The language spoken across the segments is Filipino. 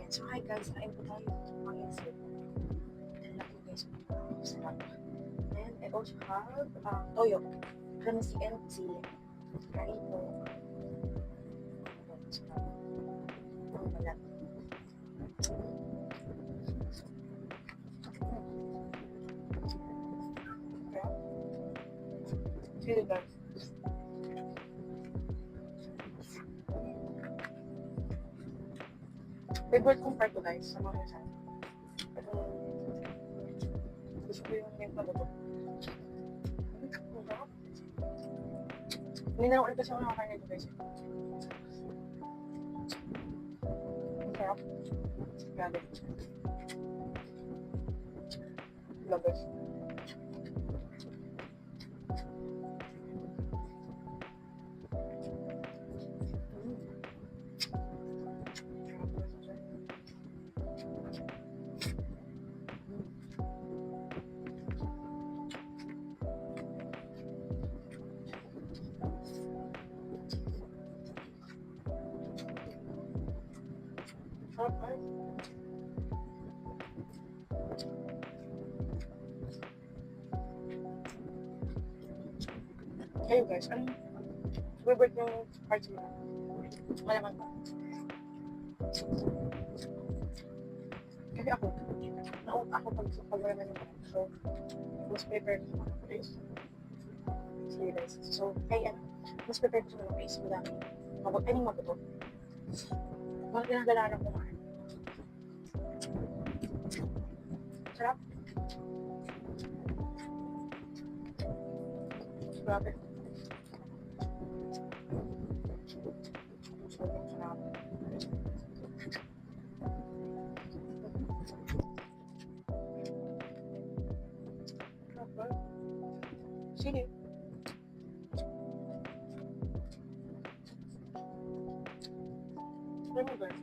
So hi guys, kain po tayo ng mga isip. Dala po guys yung sarap. And I also have toyo, crunchy and sili. Kain po. Sarap. Ang balat. Sili guys. Favorite kong part ko guys, sa mga isa. Pero, gusto ko yung paluto. Hindi na ulit kasi ako nakakain nito guys. Ang sarap. Grabe. Love it. Sarap guys. Kayo guys, ano favorite yung parts mo? Malaman ba? Kasi ako pag wala na yung parts. So, mas prefer ko mga place. Sige guys. So, kaya mas prefer ko sa mga place. Madami. Anyong mabuto. Mga ginagalaran ko kumain. Sarap. Grabe. Sobrang sarap. Sarap ba? Sige. Alam mo guys,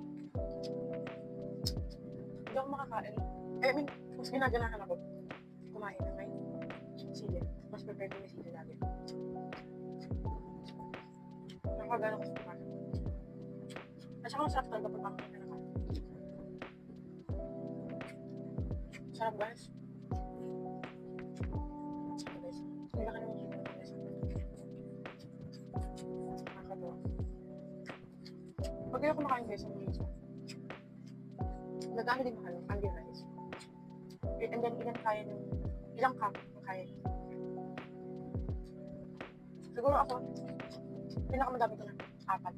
hindi ako makakain. I mean, mas ginaganahan ako kumain na may sili. Mas prefer ko yung sili lagi. Nakagana ko sa kumain. At saka masarap talaga pag makakain na naman. Sarap guys. Sarap guys. Hindi ka naman kita guys. Nakakatawa. Pag kayo kumakain guys, ang minsan, nag-ano din kayo, candy rice. And then, ilang cup ang kaya. Siguro ako, pinakamadami ko na, 4.